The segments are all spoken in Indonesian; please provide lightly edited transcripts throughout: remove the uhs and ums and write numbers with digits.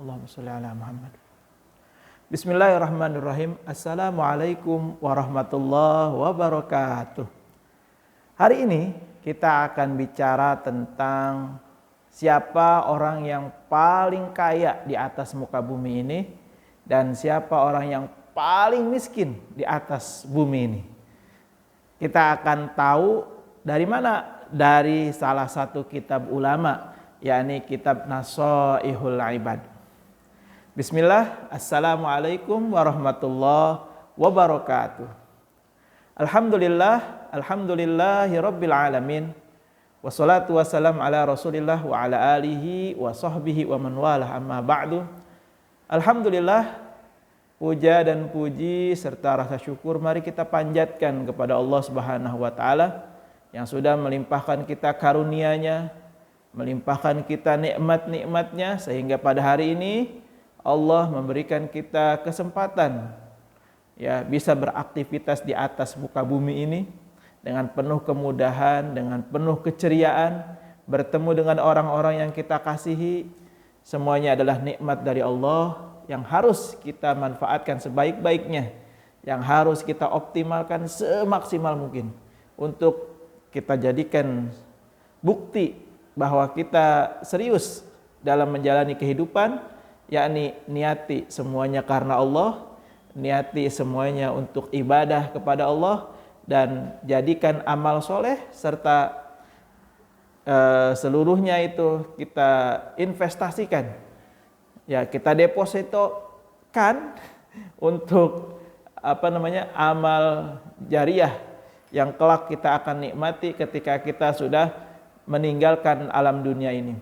Allahumma sholli ala Muhammad. Bismillahirrahmanirrahim. Assalamualaikum warahmatullahi wabarakatuh. Hari ini kita akan bicara tentang siapa orang yang paling kaya di atas muka bumi ini dan siapa orang yang paling miskin di atas bumi ini. Kita akan tahu dari mana? Dari salah satu kitab ulama, yakni kitab Nasaihul Ibad. Bismillah, assalamualaikum warahmatullahi wabarakatuh. Alhamdulillahi rabbil alamin. Wassalatu wassalam ala rasulillah wa ala alihi wa sahbihi wa man walah, amma ba'du. Alhamdulillah, puja dan puji serta rasa syukur mari kita panjatkan kepada Allah Subhanahu wa taala yang sudah melimpahkan kita karunia-Nya, melimpahkan kita nikmat-nikmat-Nya sehingga pada hari ini Allah memberikan kita kesempatan ya bisa beraktivitas di atas muka bumi ini dengan penuh kemudahan, dengan penuh keceriaan, bertemu dengan orang-orang yang kita kasihi. Semuanya adalah nikmat dari Allah yang harus kita manfaatkan sebaik-baiknya, yang harus kita optimalkan semaksimal mungkin untuk kita jadikan bukti bahwa kita serius dalam menjalani kehidupan, yakni niati semuanya karena Allah, niati semuanya untuk ibadah kepada Allah, dan jadikan amal soleh serta seluruhnya itu kita investasikan, ya kita depositokan untuk amal jariah yang kelak kita akan nikmati ketika kita sudah meninggalkan alam dunia ini.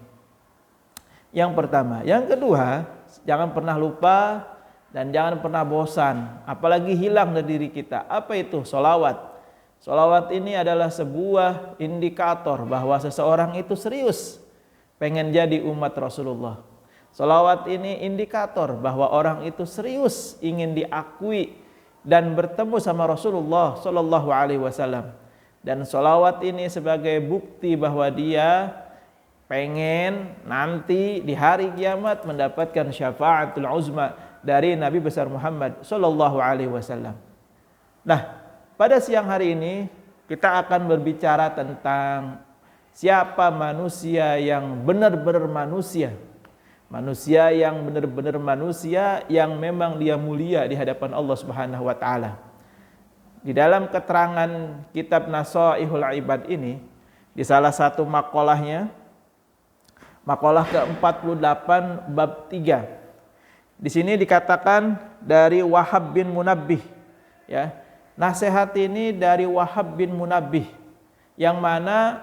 Yang pertama. Yang kedua, jangan pernah lupa dan jangan pernah bosan, apalagi hilang dari diri kita. Apa itu? Sholawat. Sholawat ini adalah sebuah indikator bahwa seseorang itu serius pengen jadi umat Rasulullah. Sholawat ini indikator bahwa orang itu serius ingin diakui dan bertemu sama Rasulullah Sallallahu Alaihi Wasallam. Dan sholawat ini sebagai bukti bahwa dia pengen nanti di hari kiamat mendapatkan syafaatul uzma dari Nabi besar Muhammad Sallallahu Alaihi Wasallam. Nah, pada siang hari ini kita akan berbicara tentang siapa manusia yang benar-benar manusia. Manusia yang benar-benar manusia yang memang dia mulia di hadapan Allah Subhanahu wa taala. Di dalam keterangan kitab Nasaihul Ibad ini, di salah satu makolahnya, makalah ke-48 bab 3. Di sini dikatakan dari Wahab bin Munabbih, ya. Nasihat ini dari Wahab bin Munabbih yang mana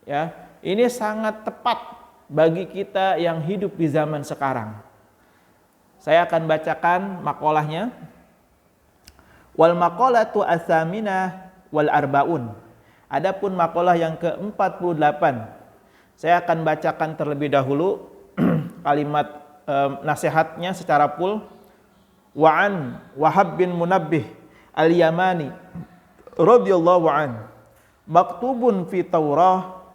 ya, ini sangat tepat bagi kita yang hidup di zaman sekarang. Saya akan bacakan makolahnya. Wal maqalatu as-saminah wal arbaun. Adapun makalah yang ke-48, saya akan bacakan terlebih dahulu kalimat nasihatnya secara full. Wa'an Wahab bin Munabbih al-Yamani radhiyallahu an maktubun fi Taurah,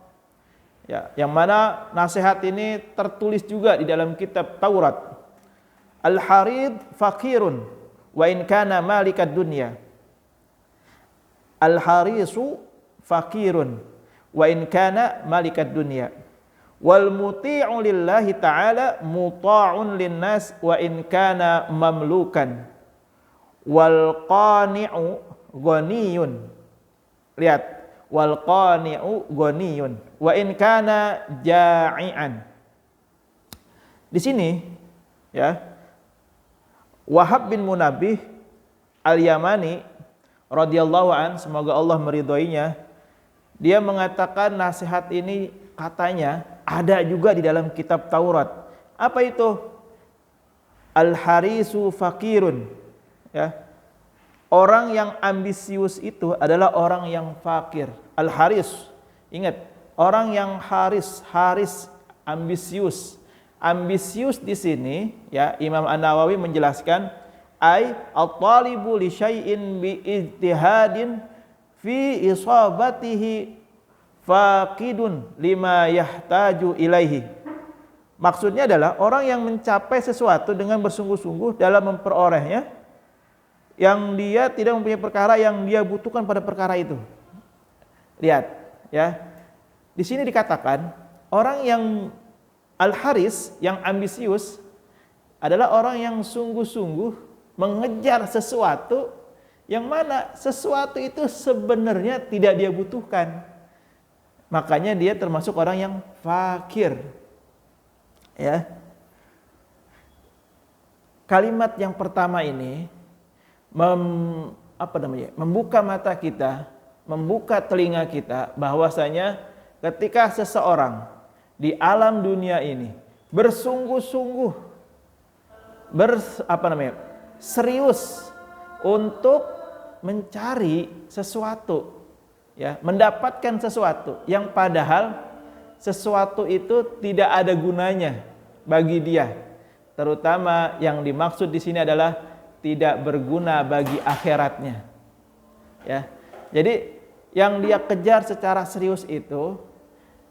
ya, yang mana nasihat ini tertulis juga di dalam kitab Taurat. Al-harid fakirun wa in kana malikad dunya. Al-harisu fakirun wa in kana malikad dunya. Wal muti'u lillahi ta'ala muta'un linnas wa in kana mamlukan. Wal qani'u ghaniyun. Lihat, wal qani'u ghaniyun wa in kana ja'ian. Di sini ya, Wahab bin Munabbih al-Yamani radhiyallahu an, semoga Allah meridhoinya, dia mengatakan nasihat ini katanya ada juga di dalam kitab Taurat. Apa itu? Al-harisu fakirun, ya. Orang yang ambisius itu adalah orang yang fakir. Al-haris, ingat, orang yang haris ambisius. Ambisius di sini, ya, Imam An-Nawawi menjelaskan ay at-talibu li syai'in bi ijtihadin fi isabatihi faqidun lima yahtaju ilaihi. Maksudnya adalah orang yang mencapai sesuatu dengan bersungguh-sungguh dalam memperolehnya, yang dia tidak mempunyai perkara yang dia butuhkan pada perkara itu. Lihat, ya. Di sini dikatakan orang yang al-haris, yang ambisius, adalah orang yang sungguh-sungguh mengejar sesuatu yang mana sesuatu itu sebenarnya tidak dia butuhkan. Makanya dia termasuk orang yang fakir. Ya. Kalimat yang pertama ini membuka mata kita, membuka telinga kita bahwasanya ketika seseorang di alam dunia ini bersungguh-sungguh serius untuk mencari sesuatu, ya, mendapatkan sesuatu yang padahal sesuatu itu tidak ada gunanya bagi dia. Terutama yang dimaksud di sini adalah tidak berguna bagi akhiratnya. Ya. Jadi yang dia kejar secara serius itu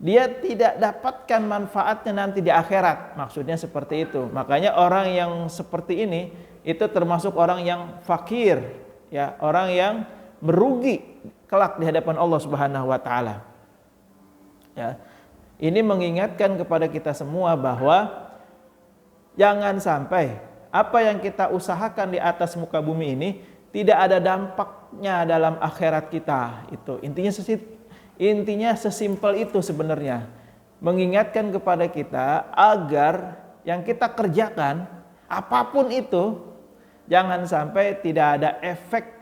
dia tidak dapatkan manfaatnya nanti di akhirat. Maksudnya seperti itu. Makanya orang yang seperti ini itu termasuk orang yang fakir, ya, orang yang merugi kelak di hadapan Allah Subhanahu wa taala. Ya. Ini mengingatkan kepada kita semua bahwa jangan sampai apa yang kita usahakan di atas muka bumi ini tidak ada dampaknya dalam akhirat kita. Itu intinya sesimpel itu sebenarnya. Mengingatkan kepada kita agar yang kita kerjakan apapun itu jangan sampai tidak ada efek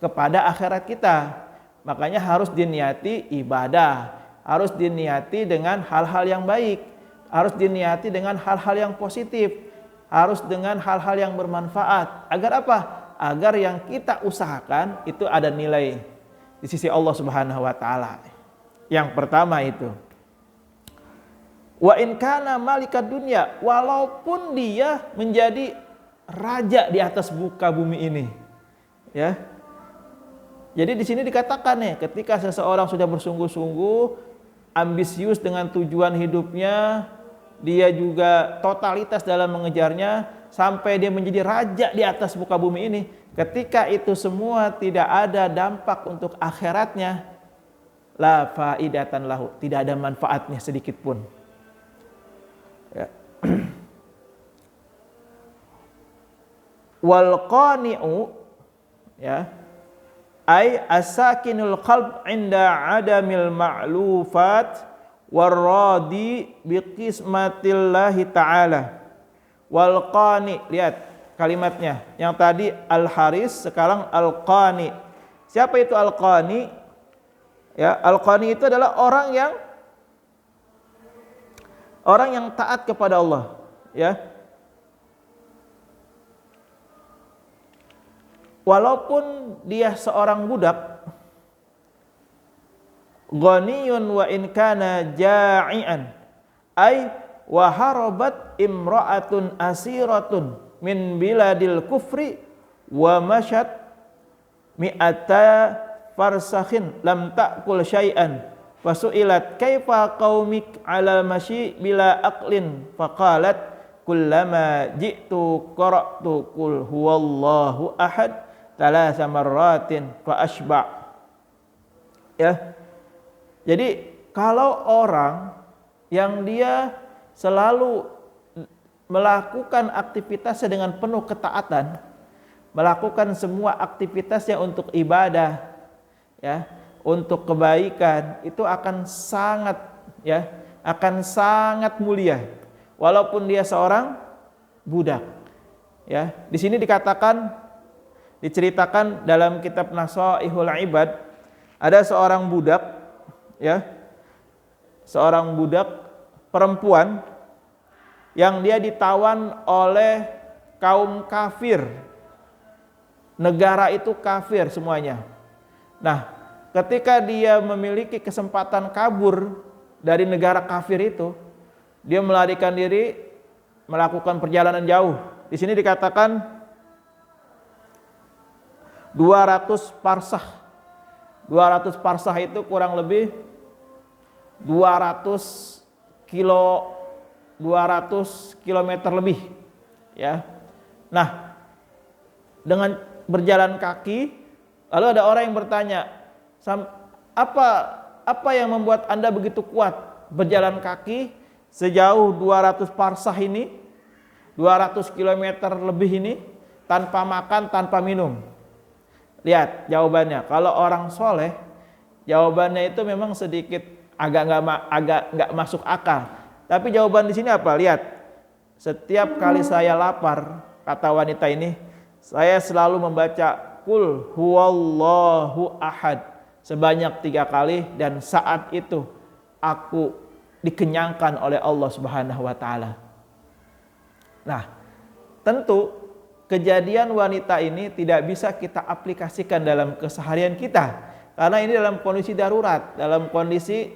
kepada akhirat kita. Makanya harus diniati ibadah, harus diniati dengan hal-hal yang baik, harus diniati dengan hal-hal yang positif, harus dengan hal-hal yang bermanfaat. Agar apa? Agar yang kita usahakan itu ada nilai di sisi Allah Subhanahu wa taala. Yang pertama itu. Wa in kana malika dunya, walaupun dia menjadi raja di atas muka bumi ini. Ya. Jadi di sini dikatakan nih, ketika seseorang sudah bersungguh-sungguh ambisius dengan tujuan hidupnya, dia juga totalitas dalam mengejarnya sampai dia menjadi raja di atas muka bumi ini. Ketika itu semua tidak ada dampak untuk akhiratnya, la faidatan lahu, tidak ada manfaatnya sedikit pun. Ya. Wal qani'u, ya, ay asakinul qalb inda adamil ma'lufat warradi biqismatillahi ta'ala. Wal qani, lihat kalimatnya, yang tadi al-haris, sekarang al-qani. Siapa itu al-qani? Ya, al-qani itu adalah orang yang taat kepada Allah, ya. Walaupun dia seorang budak, ghaniyun wa in kana ja'ian, ay wa harabat imra'atun asiratun min biladil kufri wa masyat mi'ata farsakhin lam ta'kul syai'an fasu'ilat kaifa qaumik 'ala masyi bila aqlin faqalat kullama ji'tu qara'tu qul huwallahu ahad thalatha marratin fa asba'. Ya. Jadi kalau orang yang dia selalu melakukan aktivitasnya dengan penuh ketaatan, melakukan semua aktivitasnya untuk ibadah, ya, untuk kebaikan, itu akan sangat, ya, akan sangat mulia walaupun dia seorang budak. Ya, di sini diceritakan dalam kitab Nasaihul Ibad, ada seorang budak, ya, seorang budak perempuan yang dia ditawan oleh kaum kafir. Negara itu kafir semuanya. Nah, ketika dia memiliki kesempatan kabur dari negara kafir itu, dia melarikan diri, melakukan perjalanan jauh. Di sini dikatakan 200 parsah. 200 parsah itu kurang lebih 200 kilo 200 km lebih, ya. Nah, dengan berjalan kaki, lalu ada orang yang bertanya, apa yang membuat Anda begitu kuat berjalan kaki sejauh 200 parsah ini, 200 km lebih ini, tanpa makan, tanpa minum? Lihat jawabannya. Kalau orang soleh, jawabannya itu memang sedikit agak nggak masuk akal. Tapi jawaban di sini apa? Lihat, setiap kali saya lapar, kata wanita ini, saya selalu membaca Qul huwallahu ahad sebanyak 3 kali, dan saat itu aku dikenyangkan oleh Allah Subhanahu wa taala. Nah, tentu kejadian wanita ini tidak bisa kita aplikasikan dalam keseharian kita, karena ini dalam kondisi darurat, dalam kondisi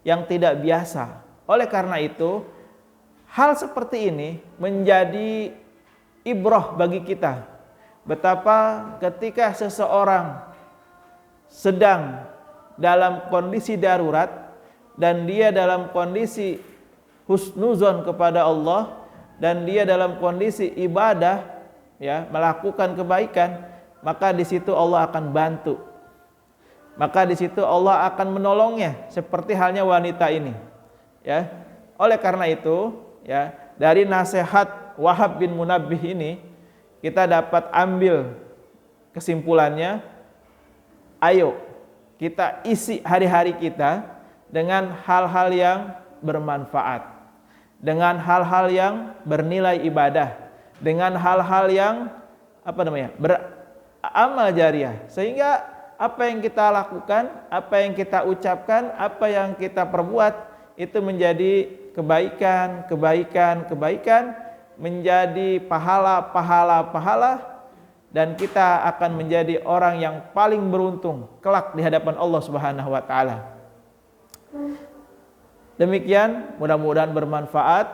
yang tidak biasa. Oleh karena itu, hal seperti ini menjadi ibrah bagi kita. Betapa ketika seseorang sedang dalam kondisi darurat dan dia dalam kondisi husnuzon kepada Allah, dan dia dalam kondisi ibadah, ya, melakukan kebaikan, maka di situ Allah akan bantu. Maka di situ Allah akan menolongnya, seperti halnya wanita ini. Ya, oleh karena itu, ya, dari nasihat Wahab bin Munabbih ini kita dapat ambil kesimpulannya, ayo kita isi hari-hari kita dengan hal-hal yang bermanfaat, dengan hal-hal yang bernilai ibadah, dengan hal-hal yang beramal jariah, sehingga apa yang kita lakukan, apa yang kita ucapkan, apa yang kita perbuat itu menjadi kebaikan, menjadi pahala, dan kita akan menjadi orang yang paling beruntung kelak di hadapan Allah Subhanahu wa taala. Demikian, mudah-mudahan bermanfaat.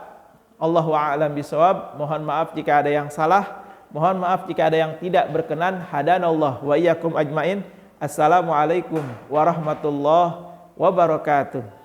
Allahu a'lam bishawab. Mohon maaf jika ada yang salah, mohon maaf jika ada yang tidak berkenan. Hadanallah wa iyyakum ajmain. Assalamualaikum warahmatullahi wabarakatuh.